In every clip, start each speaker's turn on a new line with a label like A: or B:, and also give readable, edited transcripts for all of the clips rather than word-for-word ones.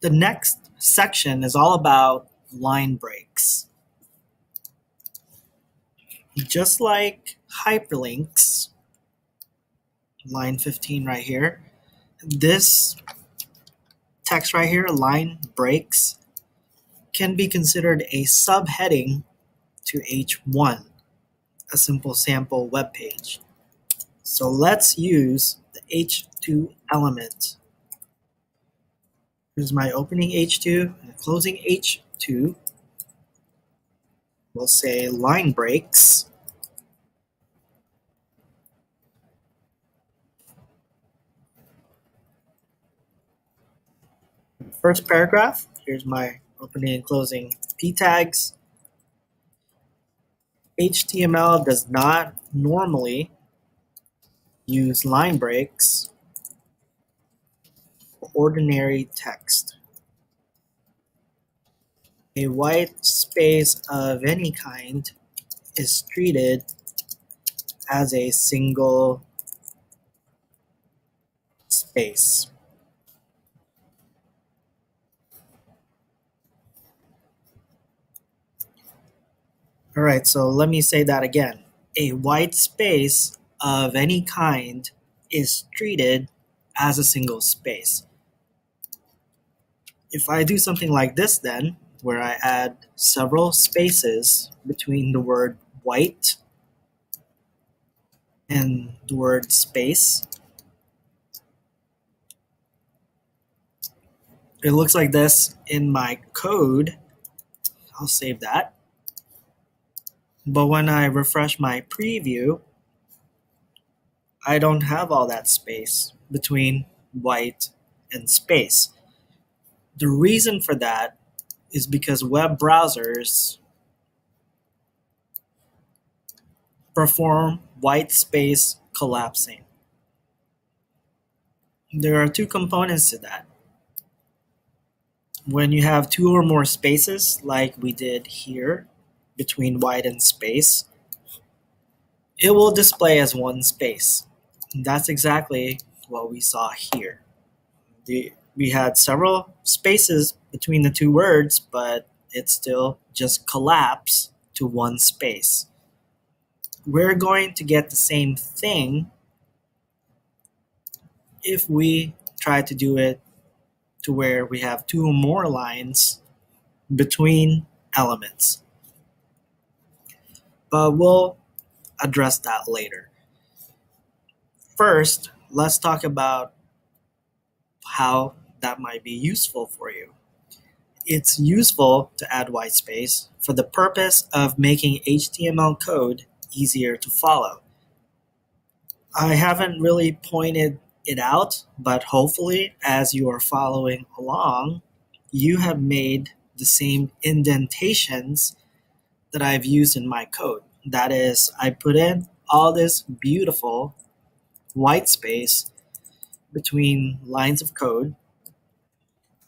A: The next section is all about line breaks. Just like hyperlinks, line 15 right here, this text right here, line breaks, can be considered a subheading to H1, a simple sample web page. So let's use the H2 element. Here's my opening H2 and closing H2. We'll say line breaks. First paragraph, here's my opening and closing p tags. HTML does not normally use line breaks for ordinary text. A white space of any kind is treated as a single space. All right, so let me say that again. A white space of any kind is treated as a single space. If I do something like this then, where I add several spaces between the word white and the word space, it looks like this in my code. I'll save that. But when I refresh my preview, I don't have all that space between white and space. The reason for that is because web browsers perform white space collapsing. There are two components to that. When you have two or more spaces, like we did here, between white and space, it will display as one space. And that's exactly what we saw here. We had several spaces between the two words, but it still just collapsed to one space. We're going to get the same thing if we try to do it to where we have two or more lines between elements. But we'll address that later. First, let's talk about how that might be useful for you. It's useful to add white space for the purpose of making HTML code easier to follow. I haven't really pointed it out, but hopefully as you are following along, you have made the same indentations that I've used in my code. That is, I put in all this beautiful white space between lines of code.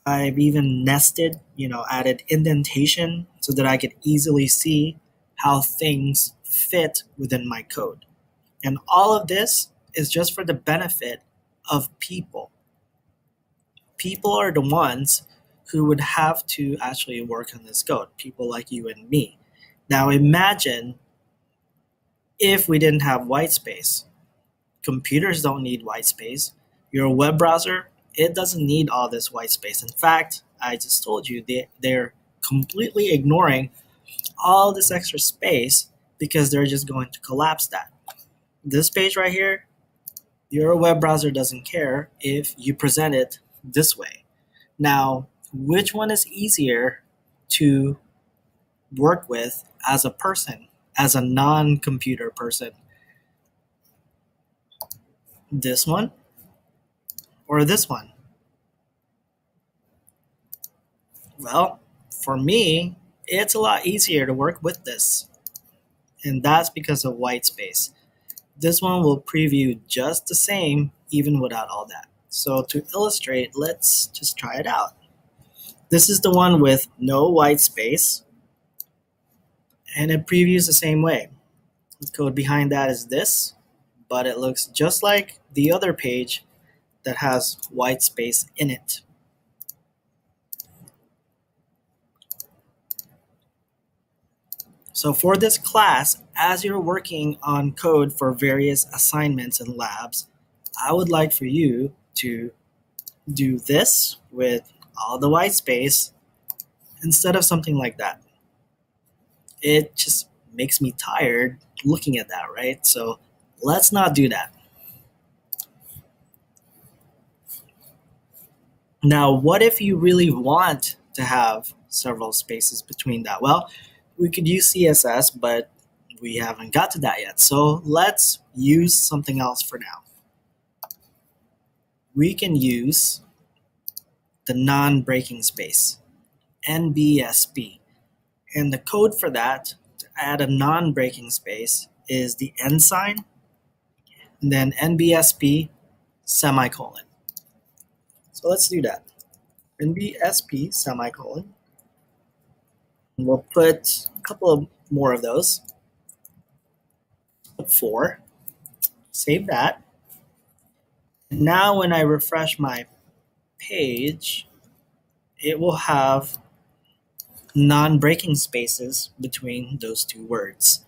A: I've even nested, added indentation so that I could easily see how things fit within my code. And all of this is just for the benefit of people. People are the ones who would have to actually work on this code, people like you and me. Now imagine if we didn't have white space. Computers don't need white space. Your web browser, it doesn't need all this white space. In fact, I just told you they're completely ignoring all this extra space because they're just going to collapse that. This page right here, your web browser doesn't care if you present it this way. Now, which one is easier to work with as a person, as a non-computer person? This one or this one? Well, for me, it's a lot easier to work with this. And that's because of white space. This one will preview just the same, even without all that. So to illustrate, let's just try it out. This is the one with no white space, and it previews the same way. The code behind that is this, but it looks just like the other page that has white space in it. So for this class, as you're working on code for various assignments and labs, I would like for you to do this with all the white space instead of something like that. It just makes me tired looking at that, right? So let's not do that. Now, what if you really want to have several spaces between that? Well, we could use CSS, but we haven't got to that yet. So let's use something else for now. We can use the non-breaking space, NBSP. And the code for that, to add a non-breaking space, is the end sign, and then NBSP semicolon. So let's do that. NBSP semicolon. And we'll put a couple of more of those. Put 4. Save that. And now when I refresh my page, it will have non-breaking spaces between those two words.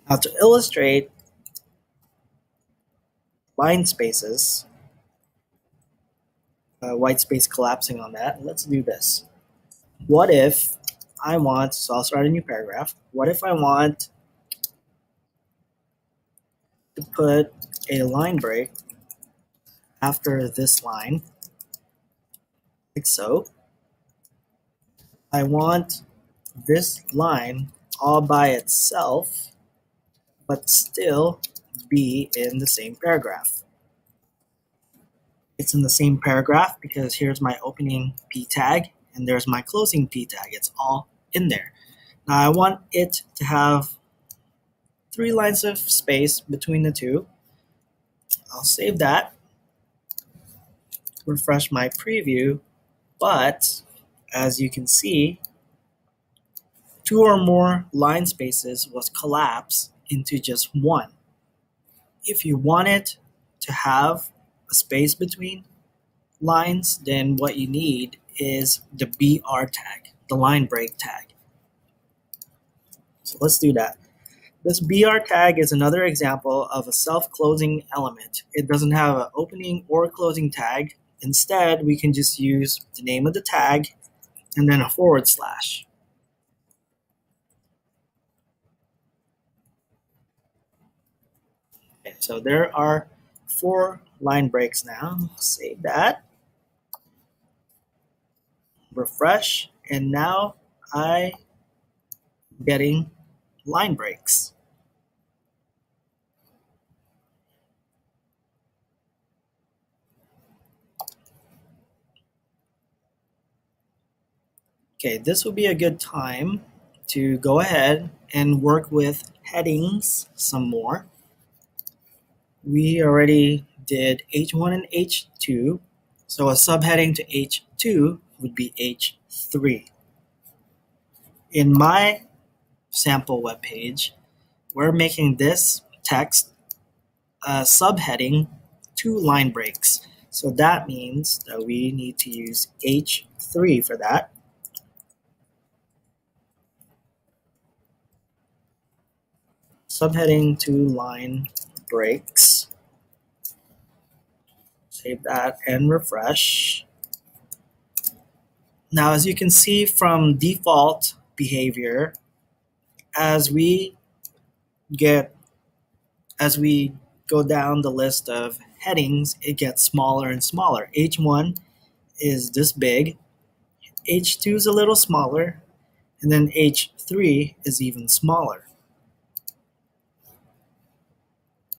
A: Now to illustrate line spaces, white space collapsing on that, let's do this. What if I want, so I'll start a new paragraph. What if I want to put a line break after this line, like so. I want this line all by itself, but still be in the same paragraph. It's in the same paragraph because here's my opening p tag and there's my closing p tag. It's all in there. Now I want it to have 3 lines of space between the two. I'll save that, refresh my preview, but as you can see, 2 or more line spaces was collapsed into just 1. If you want it to have a space between lines, then what you need is the BR tag, the line break tag. So let's do that. This BR tag is another example of a self-closing element. It doesn't have an opening or closing tag. Instead, we can just use the name of the tag and then a /. Okay, so there are 4 line breaks now. Save that. Refresh, and now I'm getting line breaks. Okay, this will be a good time to go ahead and work with headings some more. We already did H1 and H2, so a subheading to H2 would be H3. In my sample web page, we're making this text a subheading 2 line breaks. So that means that we need to use H3 for that. Subheading 2 line breaks. Save that and refresh. Now, as you can see from default behavior, as we go down the list of headings, it gets smaller and smaller. H1 is this big, H2 is a little smaller, and then H3 is even smaller.